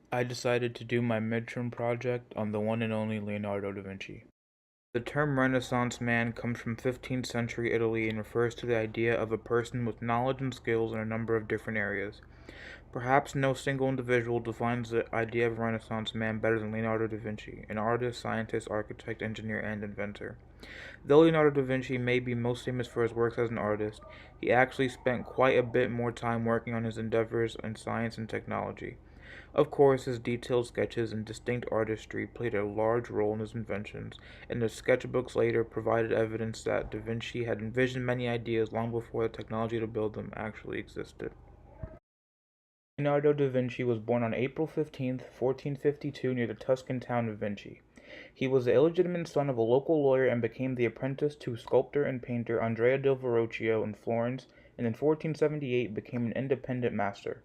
I decided to do my midterm project on the one and only Leonardo da Vinci. The term Renaissance man comes from 15th century Italy and refers to the idea of a person with knowledge and skills in a number of different areas. Perhaps no single individual defines the idea of Renaissance man better than Leonardo da Vinci, an artist, scientist, architect, engineer, and inventor. Though Leonardo da Vinci may be most famous for his works as an artist, he actually spent quite a bit more time working on his endeavors in science and technology. Of course, his detailed sketches and distinct artistry played a large role in his inventions, and his sketchbooks later provided evidence that da Vinci had envisioned many ideas long before the technology to build them actually existed. Leonardo da Vinci was born on April 15, 1452, near the Tuscan town of Vinci. He was the illegitimate son of a local lawyer and became the apprentice to sculptor and painter Andrea del Verrocchio in Florence, and in 1478 became an independent master.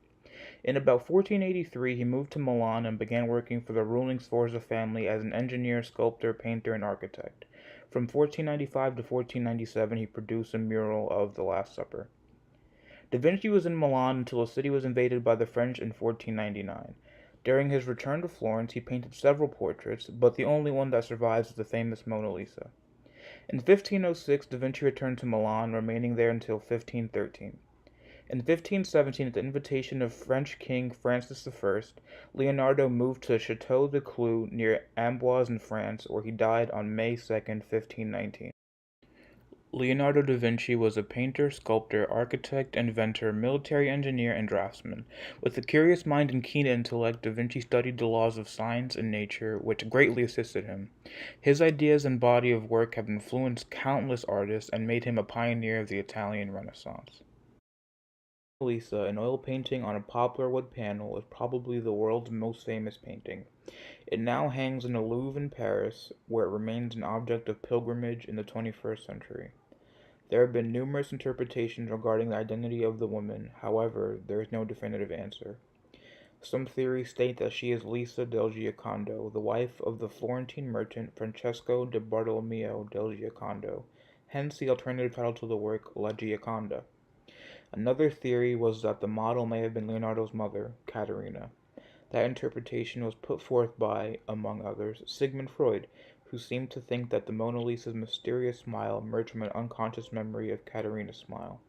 In about 1483 he moved to Milan and began working for the ruling Sforza family as an engineer, sculptor, painter, and architect. From 1495 to 1497 he produced a mural of the Last Supper. Da Vinci was in Milan until the city was invaded by the French in 1499. During his return to Florence he painted several portraits, but the only one that survives is the famous Mona Lisa. In 1506 Da Vinci returned to Milan, remaining there until 1513. In 1517, at the invitation of French King Francis I, Leonardo moved to Château de Clou near Amboise in France, where he died on May 2, 1519. Leonardo da Vinci was a painter, sculptor, architect, inventor, military engineer, and draftsman. With a curious mind and keen intellect, da Vinci studied the laws of science and nature, which greatly assisted him. His ideas and body of work have influenced countless artists and made him a pioneer of the Italian Renaissance. Lisa, an oil painting on a poplar wood panel, is probably the world's most famous painting. It now hangs in the Louvre in Paris, where it remains an object of pilgrimage in the 21st century. There have been numerous interpretations regarding the identity of the woman, however, there is no definitive answer. Some theories state that she is Lisa del Giocondo, the wife of the Florentine merchant Francesco de Bartolomeo del Giocondo, hence the alternative title to the work, La Gioconda. Another theory was that the model may have been Leonardo's mother, Caterina. That interpretation was put forth by, among others, Sigmund Freud, who seemed to think that the Mona Lisa's mysterious smile emerged from an unconscious memory of Caterina's smile.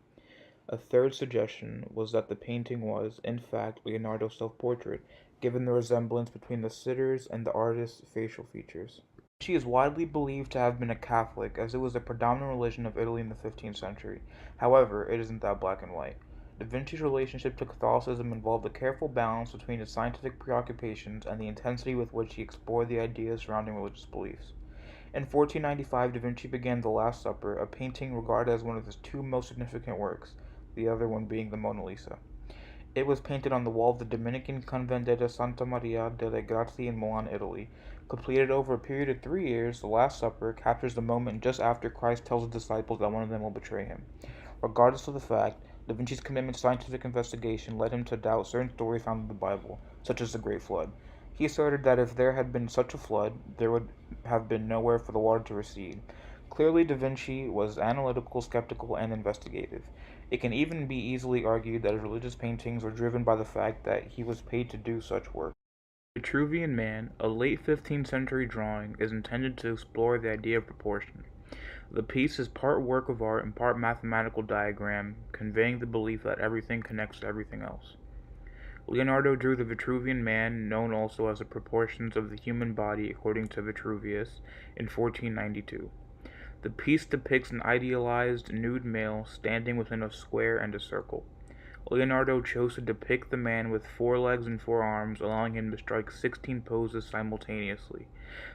A third suggestion was that the painting was, in fact, Leonardo's self-portrait, given the resemblance between the sitter's and the artist's facial features. She is widely believed to have been a Catholic, as it was the predominant religion of Italy in the 15th century. However, it isn't that black and white. Da Vinci's relationship to Catholicism involved a careful balance between his scientific preoccupations and the intensity with which he explored the ideas surrounding religious beliefs. In 1495, Da Vinci began The Last Supper, a painting regarded as one of his two most significant works, the other one being the Mona Lisa. It was painted on the wall of the Dominican Convent de Santa Maria delle Grazie in Milan, Italy. Completed over a period of 3 years, The Last Supper captures the moment just after Christ tells his disciples that one of them will betray him. Regardless of the fact, Da Vinci's commitment to scientific investigation led him to doubt certain stories found in the Bible, such as the Great Flood. He asserted that if there had been such a flood, there would have been nowhere for the water to recede. Clearly, Da Vinci was analytical, skeptical, and investigative. It can even be easily argued that his religious paintings were driven by the fact that he was paid to do such work. Vitruvian Man, a late 15th century drawing, is intended to explore the idea of proportion. The piece is part work of art and part mathematical diagram, conveying the belief that everything connects to everything else. Leonardo drew the Vitruvian Man, known also as the proportions of the human body according to Vitruvius, in 1492. The piece depicts an idealized nude male standing within a square and a circle. Leonardo chose to depict the man with 4 legs and 4 arms, allowing him to strike 16 poses simultaneously.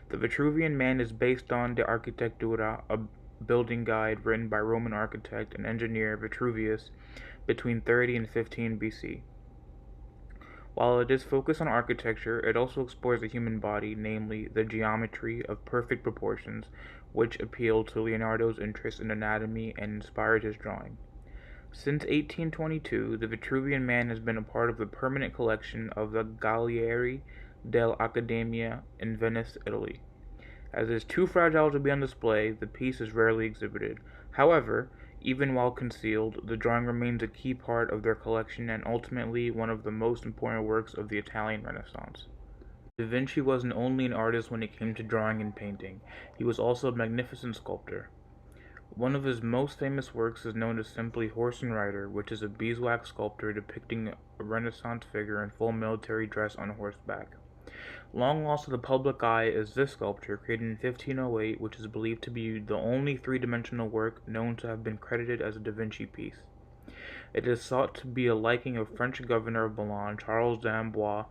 The Vitruvian Man is based on De Architectura, a building guide written by Roman architect and engineer Vitruvius between 30 and 15 BC. While it is focused on architecture, it also explores the human body, namely the geometry of perfect proportions, which appealed to Leonardo's interest in anatomy and inspired his drawing. Since 1822, the Vitruvian Man has been a part of the permanent collection of the Gallery dell'Accademia in Venice, Italy. As it is too fragile to be on display, the piece is rarely exhibited. However, Even while concealed, the drawing remains a key part of their collection and ultimately one of the most important works of the Italian Renaissance. Da Vinci wasn't only an artist when it came to drawing and painting, he was also a magnificent sculptor. One of his most famous works is known as simply Horse and Rider, which is a beeswax sculpture depicting a Renaissance figure in full military dress on horseback. Long lost to the public eye is this sculpture, created in 1508, which is believed to be the only three-dimensional work known to have been credited as a Da Vinci piece. It is thought to be a liking of French governor of Milan, Charles d'Amboise,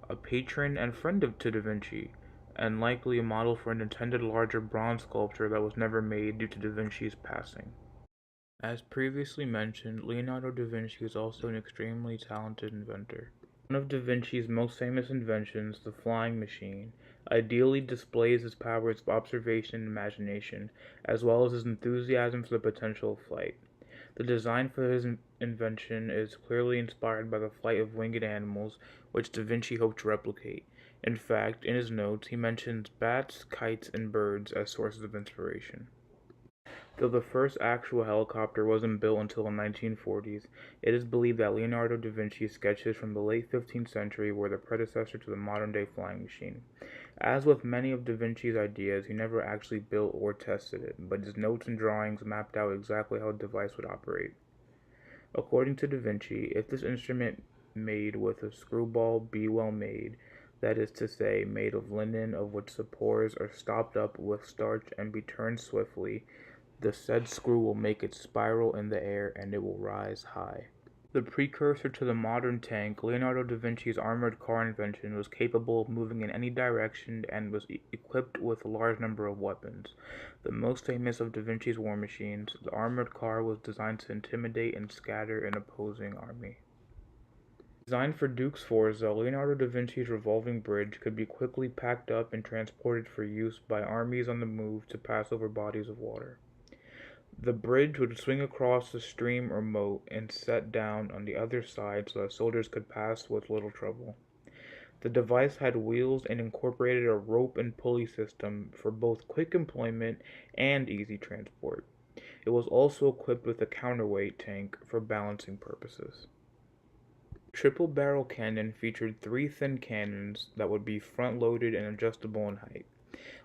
a patron and friend to Da Vinci, and likely a model for an intended larger bronze sculpture that was never made due to Da Vinci's passing. As previously mentioned, Leonardo da Vinci is also an extremely talented inventor. One of da Vinci's most famous inventions, the flying machine, ideally displays his powers of observation and imagination, as well as his enthusiasm for the potential of flight. The design for his invention is clearly inspired by the flight of winged animals, which da Vinci hoped to replicate. In fact, in his notes, he mentions bats, kites, and birds as sources of inspiration. Though the first actual helicopter wasn't built until the 1940s, it is believed that Leonardo da Vinci's sketches from the late 15th century were the predecessor to the modern-day flying machine. As with many of da Vinci's ideas, he never actually built or tested it, but his notes and drawings mapped out exactly how the device would operate. According to da Vinci, if this instrument made with a screwball be well made, that is to say, made of linen of which the pores are stopped up with starch and be turned swiftly, the said screw will make it spiral in the air and it will rise high. The precursor to the modern tank, Leonardo da Vinci's armored car invention was capable of moving in any direction and was equipped with a large number of weapons. The most famous of da Vinci's war machines, the armored car was designed to intimidate and scatter an opposing army. Designed for Duke's Forza, Leonardo da Vinci's revolving bridge could be quickly packed up and transported for use by armies on the move to pass over bodies of water. The bridge would swing across the stream or moat and set down on the other side so that soldiers could pass with little trouble. The device had wheels and incorporated a rope and pulley system for both quick employment and easy transport. It was also equipped with a counterweight tank for balancing purposes. The triple barrel cannon featured three thin cannons that would be front-loaded and adjustable in height.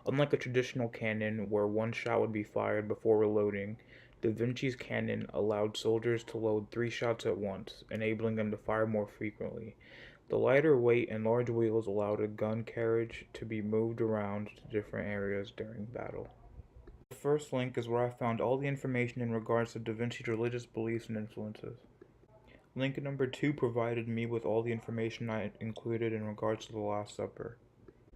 Unlike a traditional cannon where one shot would be fired before reloading, da Vinci's cannon allowed soldiers to load 3 shots at once, enabling them to fire more frequently. The lighter weight and large wheels allowed a gun carriage to be moved around to different areas during battle. The first link is where I found all the information in regards to da Vinci's religious beliefs and influences. Link number 2 provided me with all the information I included in regards to the Last Supper.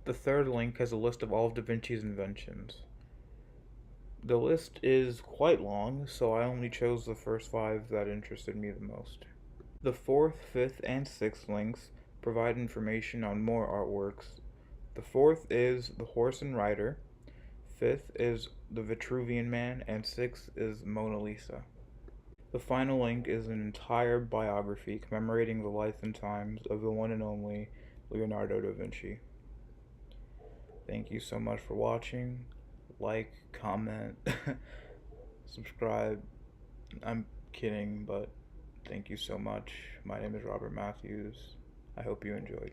The third link has a list of all of da Vinci's inventions. The list is quite long, so I only chose the first 5 that interested me the most. The 4th, 5th, and 6th links provide information on more artworks. The 4th is The Horse and Rider, 5th is The Vitruvian Man, and 6th is Mona Lisa. The final link is an entire biography commemorating the life and times of the one and only Leonardo da Vinci. Thank you so much for watching. Like, comment, subscribe. I'm kidding, but thank you so much. My name is Robert Matthews. I hope you enjoyed.